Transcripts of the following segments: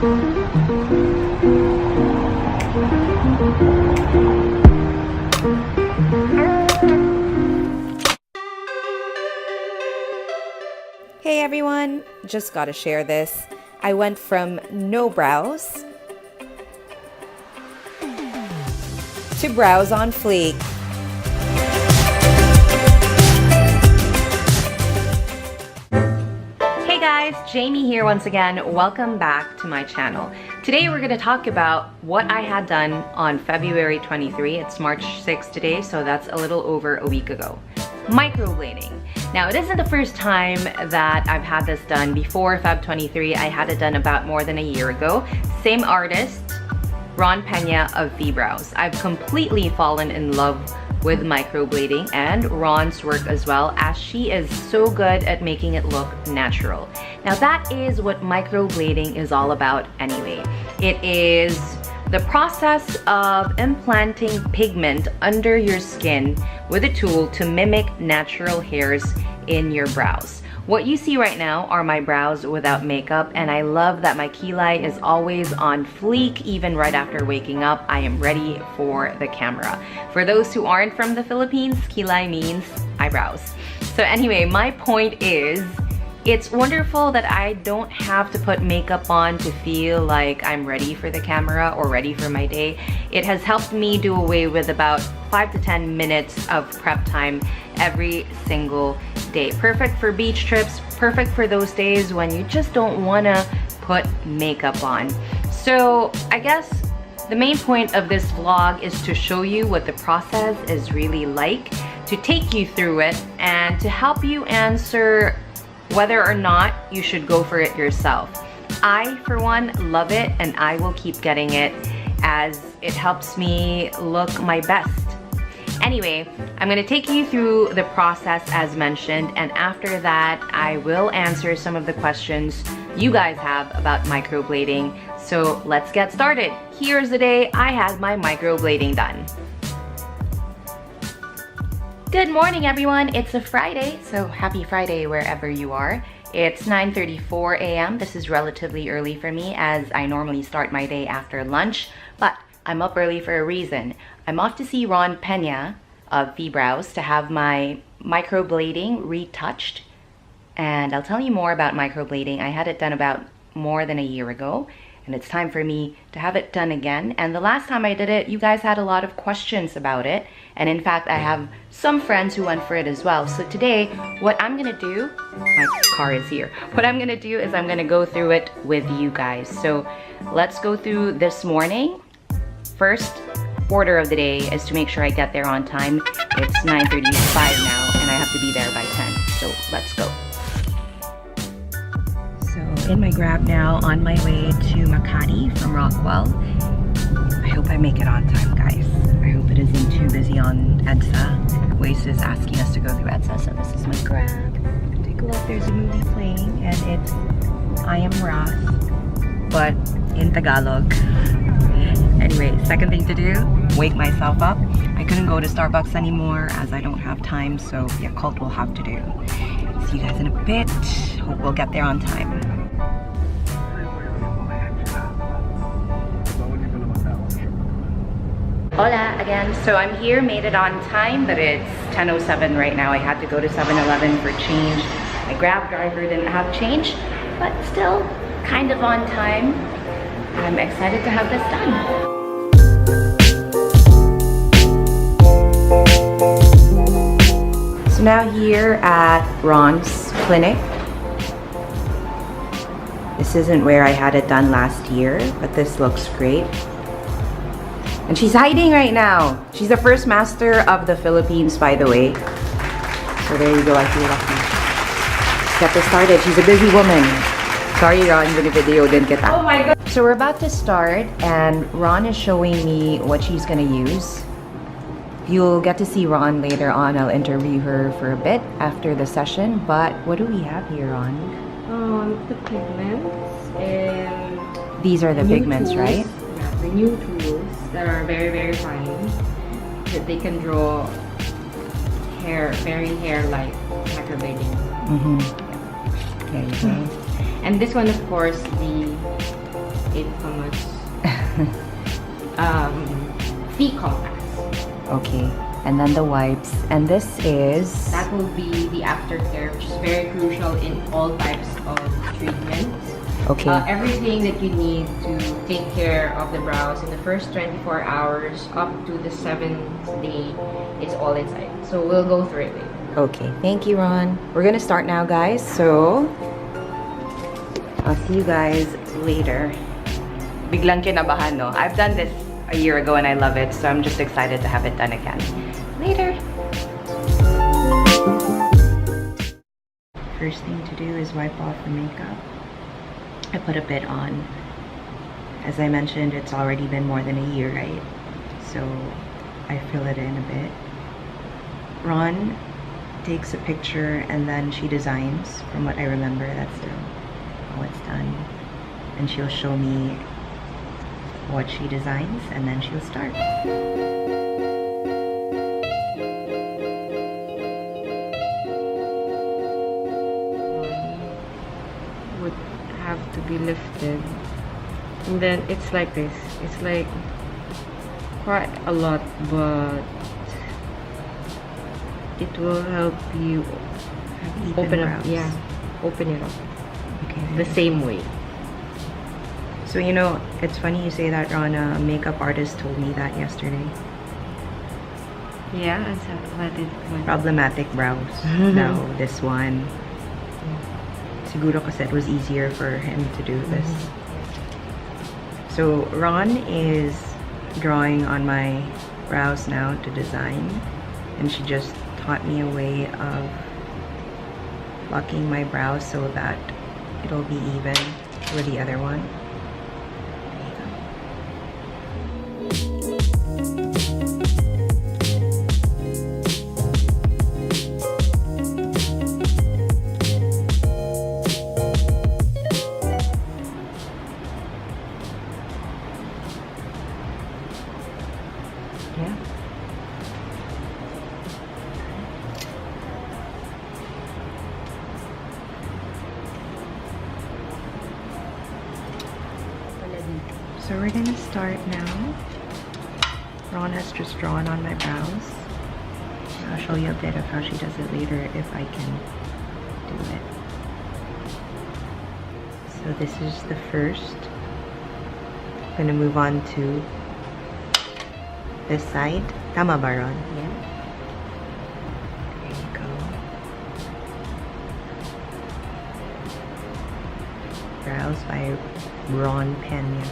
Hey everyone, just gotta share this. I went from no brows to brows on fleek. Hey guys, Jamie here once again. Welcome back to my channel. Today we're going to talk about what I had done on February 23. It's March 6th today, so that's a little over a week ago. Microblading. Now, it isn't the first time that I've had this done. Before Feb 23, I had it done about more than a year ago. Same artist, Ron Peña of Phibrows. I've completely fallen in love with microblading and Ron's work as well, as she is so good at making it look natural. Now, that is what microblading is all about anyway. It is the process of implanting pigment under your skin with a tool to mimic natural hairs in your brows. What you see right now are my brows without makeup, and I love that my kilay is always on fleek. Even right after waking up, I am ready for the camera. For those who aren't from the Philippines, kilay means eyebrows. So anyway, my point is, it's wonderful that I don't have to put makeup on to feel like I'm ready for the camera or ready for my day. It has helped me do away with about 5 to 10 minutes of prep time every single day. Perfect for beach trips, perfect for those days when you just don't want to put makeup on. So I guess the main point of this vlog is to show you what the process is really like, to take you through it, and to help you answer whether or not you should go for it yourself. I, for one, love it, and I will keep getting it as it helps me look my best. Anyway, I'm gonna take you through the process as mentioned, and after that, I will answer some of the questions you guys have about microblading. So let's get started. Here's the day I had my microblading done. Good morning everyone, it's a Friday, so happy Friday wherever you are. It's 9:34 a.m. This is relatively early for me as I normally start my day after lunch, but I'm up early for a reason. I'm off to see Ron Peña of Phibrows to have my microblading retouched, and I'll tell you more about microblading. I had it done about more than a year ago, and it's time for me to have it done again. And the last time I did it, you guys had a lot of questions about it, and in fact I have some friends who went for it as well. So today what I'm gonna do, my car is here, what I'm gonna do is I'm gonna go through it with you guys. So let's go through this morning. First order of the day is to make sure I get there on time. It's 9:35 now and I have to be there by 10, so let's go. So in my Grab now, on my way to Makati from Rockwell. I hope I make it on time, guys. I hope it isn't too busy on EDSA. Waze is asking us to go through EDSA, so this is my Grab. Take a look, there's a movie playing, and it's I Am Ross, but in Tagalog. Anyway, second thing to do, wake myself up. I couldn't go to Starbucks anymore as I don't have time, so Yakult will have to do. See you guys in a bit. Hope we'll get there on time. Hola again. So I'm here, made it on time, but it's 10:07 right now. I had to go to 7-Eleven for change. My Grab driver didn't have change, but still kind of on time. I'm excited to have this done. So now here at Ron's clinic. This isn't where I had it done last year, but this looks great. And she's hiding right now. She's the first master of the Philippines, by the way. So there you go, I feel lucky. Get this started. She's a busy woman. Sorry, Ron, the video didn't get that. Oh my god. So we're about to start, and Ron is showing me what she's gonna use. You'll get to see Ron later on. I'll interview her for a bit after the session. But what do we have here, Ron? The pigments and these are the pigments, tools, right? Yeah, the new tools that are very fine, that they can draw hair, very hair-like microblading. Mm-hmm. There you go. And this one, of course, the infamous Fleek compass. Okay. And then the wipes. And this is... That will be the Aftercare, which is very crucial in all types of treatments. Okay. Everything that you need to take care of the brows in the first 24 hours up to the 7th day is all inside. So we'll go through it later. Okay. Thank you, Ron. We're gonna start now, guys. So, I'll see you guys later. Biglang kinabahan, no? I've done this a year ago and I love it, so I'm just excited to have it done again. Later. First thing to do is wipe off the makeup. I put a bit on. As I mentioned, it's already been more than a year, right? So I fill it in a bit. Ron takes a picture and then she designs. From what I remember, that's how it's done. And she'll show me what she designs and then she'll start. Would have to be lifted, and then it's like this. It's like quite a lot, but it will help you open up. Yeah, open it up. Okay. The same way. So, you know, it's funny you say that, Ron. A makeup artist told me that yesterday. Yeah, what Problematic brows. Now, this one. Siguro kasi it was easier for him to do this. So, Ron is drawing on my brows now to design. And she just taught me a way of locking my brows so that it'll be even with the other one. Yeah. So we're gonna start now. Ron has just drawn on my brows. I'll show you a bit of how she does it later if I can do it. So this is the first. I'm gonna move on to this side. Tama ba, Ron? Yeah. There you go. Brows by Ron Peña.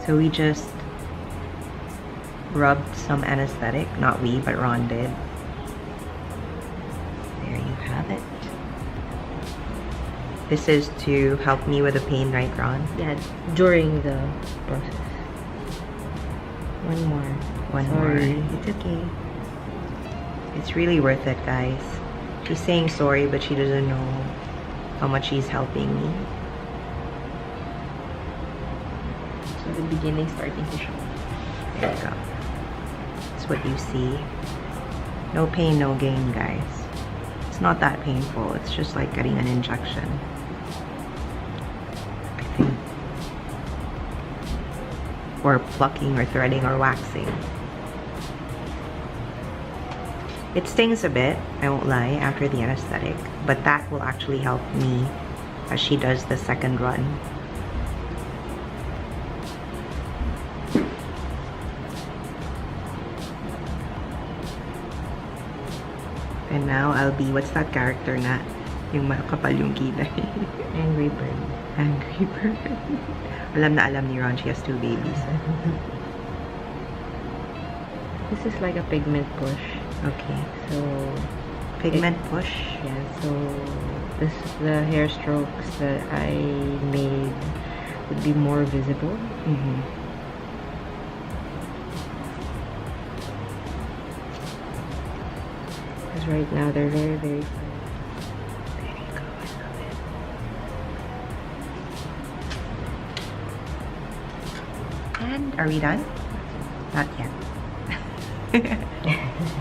So we just rubbed some anesthetic. Not we, but Ron did. There you have it. This is to help me with the pain, right, Ron? Yeah, during the process. One more. One Sorry. more. It's okay. It's really worth it, guys. She's saying sorry, but she doesn't know how much she's helping me. So the beginning starting to show. There you go. That's what you see. No pain, no gain, guys. It's not that painful. It's just like getting an injection. I think. Or plucking or threading or waxing. It stings a bit, I won't lie, after the anesthetic, but that will actually help me as she does the second run. And now I'll be, what's that character na? Yung makapal yung kilay. Angry bird. Angry bird. Alam na alam ni Ron, she has 2 babies. This is like a pigment push. Okay. So Pigment push? yeah, so this the hair strokes that I made would be more visible. Mm-hmm. Because right now they're very, very fine. There you go, I love it. And are we done? Not yet.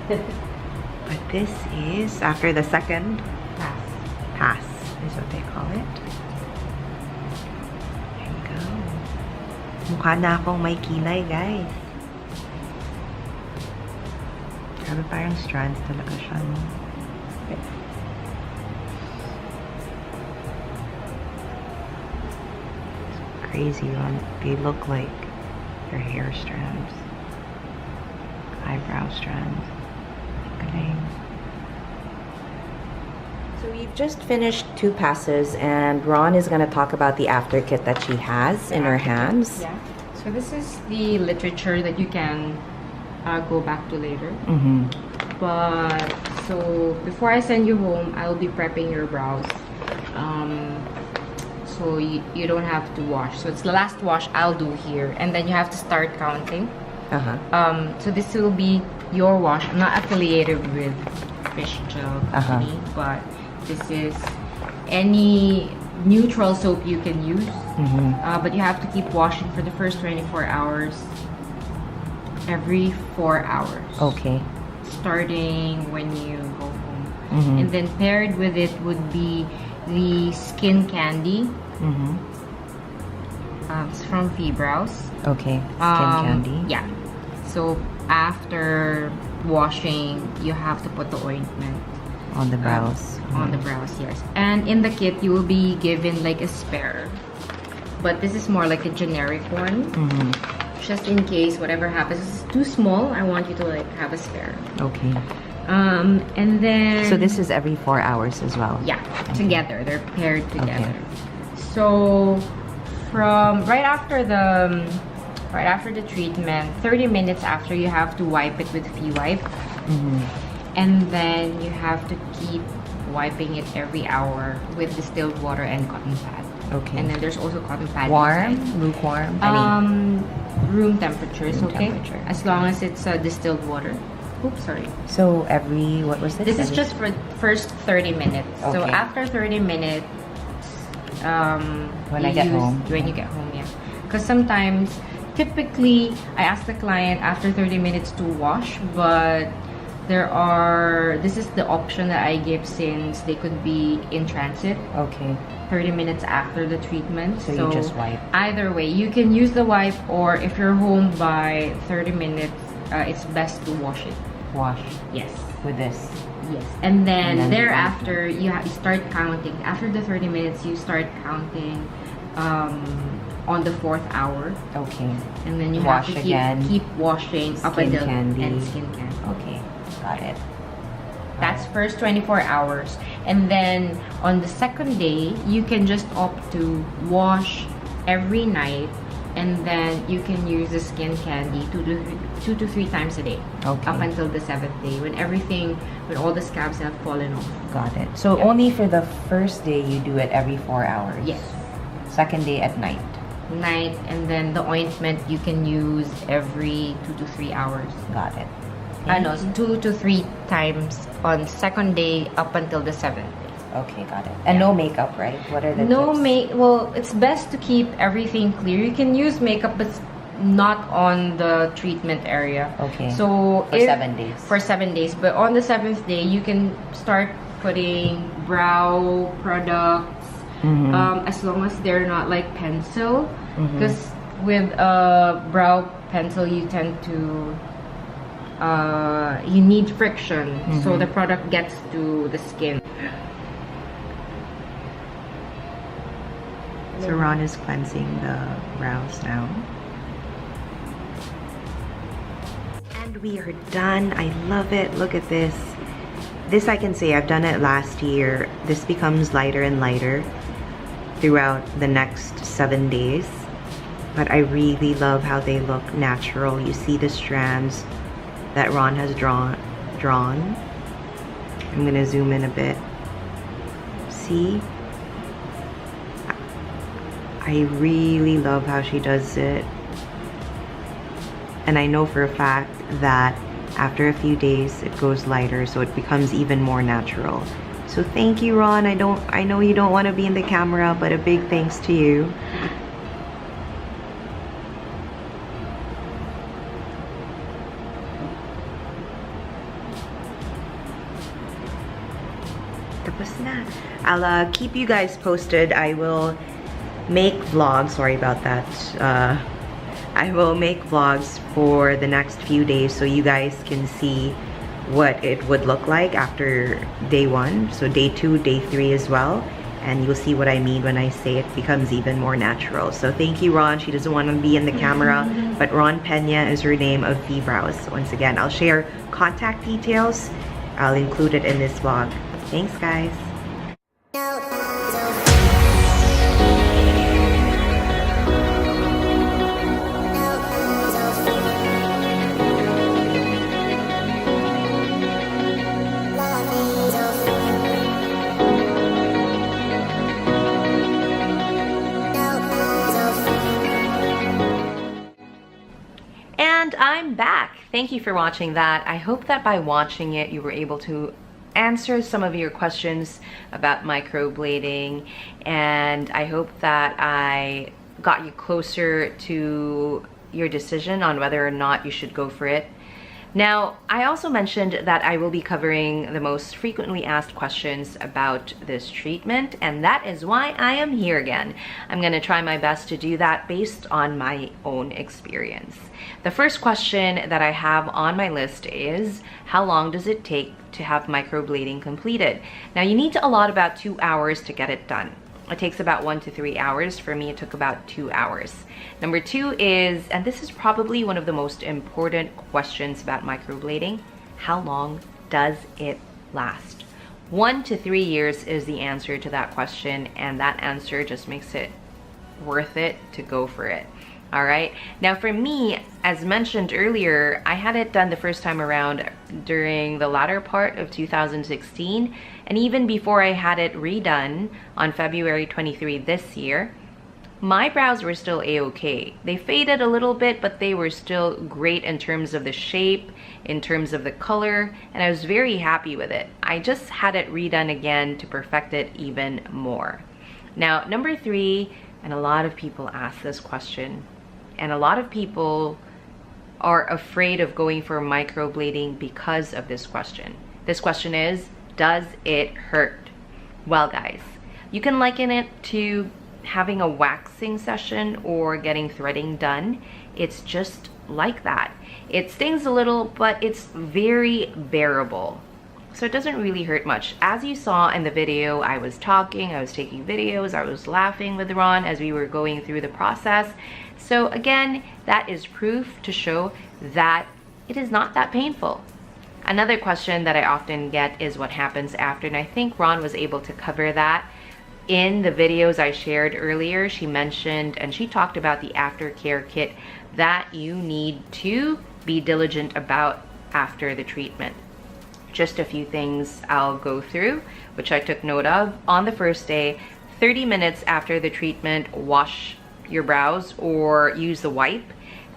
But this is after the second pass is what they call it. There you go. Mukha na akong may kilay, guys. Grabe, parang strands talaga siya, no? It's crazy, Ron. They look like their hair strands. Eyebrow strands. Galing. So we've just finished 2 passes, and Ron is going to talk about the after kit that she has in her hands. Yeah. So this is the literature that you can go back to later. Mm-hmm. But so before I send you home, I'll be prepping your brows. So you don't have to wash. So it's the last wash I'll do here, and then you have to start counting. So this will be your wash. I'm not affiliated with Fish Gel Company, but this is any neutral soap you can use. But you have to keep washing for the first 24 hours. Every 4 hours. Okay. Starting when you go home. And then paired with it would be the skin candy. It's from Phibrows. Okay. Skin candy. Yeah. So after washing, you have to put the ointment On the brows. on the brows, yes. And in the kit, you will be given like a spare. But this is more like a generic one. Just in case whatever happens. It's too small. I want you to like have a spare. Okay. And then So this is every 4 hours as well? yeah, together. They're paired together. So from right after the treatment, 30 minutes after, you have to wipe it with F-wipe. And then you have to keep wiping it every hour with distilled water and cotton pad. Okay. And then there's also cotton pad Warm? inside. Lukewarm? Room temperature is Room okay. temperature. As long as it's distilled water. Oops, sorry. So every, what was this? This is just for first 30 minutes. So Okay. after 30 minutes, When I get home. When you get home, yeah. Because sometimes, typically, I ask the client after 30 minutes to wash, but this is the option that I give since they could be in transit. Okay. 30 minutes after the treatment. So you just wipe. Either way, you can use the wipe, or if you're home by 30 minutes, it's best to wash it. Wash Yes. with this. Yes. And then, And then thereafter, you start counting. After the 30 minutes, you start counting on the 4th hour. Okay. And then you Wash have to again. keep washing up Skin until candy. and skin candy. Okay. Got it. That's first 24 hours. And then on the second day, you can just opt to wash every night, and then you can use the skin candy 2 to 3 times a day. Okay. Up until the 7th day, when all the scabs have fallen off. Got it. So only for the first day you do it every 4 hours? Yes. Second day at night? night, and then the ointment you can use every 2 to 3 hours. Got it. No, 2 to 3 times on second day up until the 7th day. Okay, got it. And no makeup, right? What are the tips? Well, it's best to keep everything clear. You can use makeup, but not on the treatment area. Okay. So for 7 days. For 7 days, but on the 7th day, you can start putting brow products. As long as they're not like pencil, because with a brow pencil you tend to you need friction, so the product gets to the skin. So Ron is cleansing the brows now. And we are done. I love it. Look at this. This I can say I've done it last year. This becomes lighter and lighter throughout the next 7 days, but I really love how they look natural. You see the strands that Ron has drawn. I'm gonna zoom in a bit. See? I really love how she does it, and I know for a fact that after a few days it goes lighter, so it becomes even more natural. So thank you, Ron. I know you don't want to be in the camera, but a big thanks to you. Tapos na. I'll keep you guys posted. I will make vlogs. Sorry about that. I will make vlogs for the next few days so you guys can see what it would look like after day 1, so day 2, day 3 as well, and you'll see what I mean when I say it becomes even more natural. So thank you, Ron. She doesn't want to be in the camera, but Ron Peña is her name of Phibrows. Once again, I'll share contact details. I'll include it in this vlog. Thanks, guys. And I'm back. Thank you for watching that. I hope that by watching it, you were able to answer some of your questions about microblading, and I hope that I got you closer to your decision on whether or not you should go for it. Now, I also mentioned that I will be covering the most frequently asked questions about this treatment, and that is why I am here again. I'm going to try my best to do that based on my own experience. The first question that I have on my list is, how long does it take to have microblading completed? Now, you need to allot about 2 hours to get it done. It takes about 1 to 3 hours. For me, it took about 2 hours. Number 2 is, and this is probably one of the most important questions about microblading, how long does it last? 1 to 3 years is the answer to that question, and that answer just makes it worth it to go for it. All right. Now for me, as mentioned earlier, I had it done the first time around during the latter part of 2016. And even before I had it redone on February 23 this year, my brows were still a-okay. They faded a little bit, but they were still great in terms of the shape, in terms of the color, and I was very happy with it. I just had it redone again to perfect it even more. Now, number 3, and a lot of people ask this question, and a lot of people are afraid of going for microblading because of this question. This question is, does it hurt? Well, guys, you can liken it to having a waxing session or getting threading done. It's just like that. It stings a little, but it's very bearable. So it doesn't really hurt much. As you saw in the video, I was talking, I was taking videos, I was laughing with Ron as we were going through the process. So again, that is proof to show that it is not that painful. Another question that I often get is what happens after, and I think Ron was able to cover that in the videos I shared earlier. She mentioned and she talked about the Aftercare kit that you need to be diligent about after the treatment. Just a few things I'll go through, which I took note of. On the first day, 30 minutes after the treatment, wash your brows or use the wipe.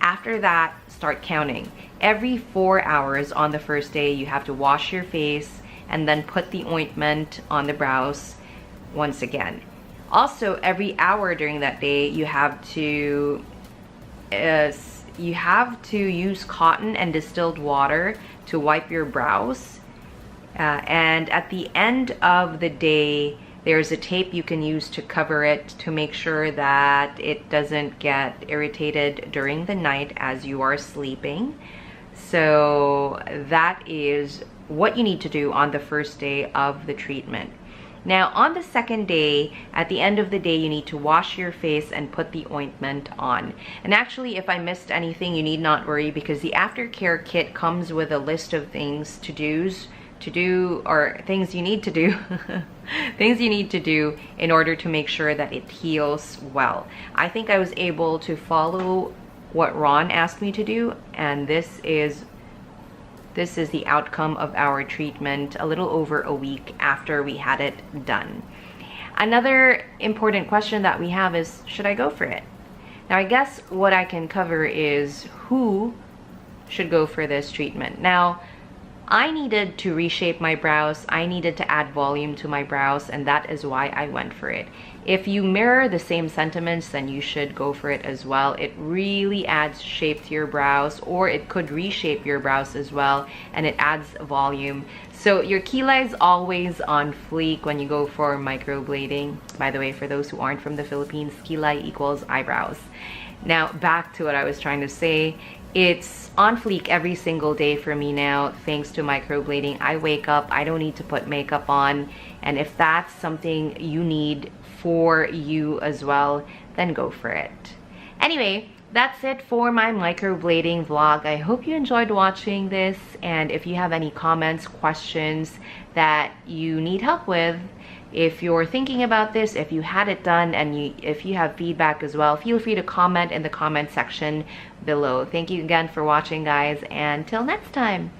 After that, start counting. Every 4 hours on the first day, you have to wash your face and then put the ointment on the brows once again. Also, every hour during that day, you have to use cotton and distilled water to wipe your brows. And at the end of the day, there's a tape you can use to cover it to make sure that it doesn't get irritated during the night as you are sleeping. So that is what you need to do on the first day of the treatment. Now, on the second day, at the end of the day, you need to wash your face and put the ointment on. And actually, if I missed anything, you need not worry, because the Aftercare kit comes with a list of things to do, or things you need to do, things you need to do in order to make sure that it heals well. I think I was able to follow what Ron asked me to do, and this is the outcome of our treatment a little over a week after we had it done. Another important question that we have is, should I go for it? Now, I guess what I can cover is who should go for this treatment. Now, I needed to reshape my brows. I needed to add volume to my brows, and that is why I went for it. If you mirror the same sentiments, then you should go for it as well. It really adds shape to your brows, or it could reshape your brows as well, and it adds volume. So your Kila is always on fleek when you go for microblading. By the way, for those who aren't from the Philippines, Kila equals eyebrows. Now, back to what I was trying to say. It's on fleek every single day for me now, thanks to microblading. I wake up, I don't need to put makeup on, and if that's something you need for you as well, then go for it. Anyway, that's it for my microblading vlog. I hope you enjoyed watching this, and if you have any comments, questions that you need help with, if you're thinking about this, if you had it done, and if you have feedback as well, feel free to comment in the comment section below. Thank you again for watching, guys, and till next time.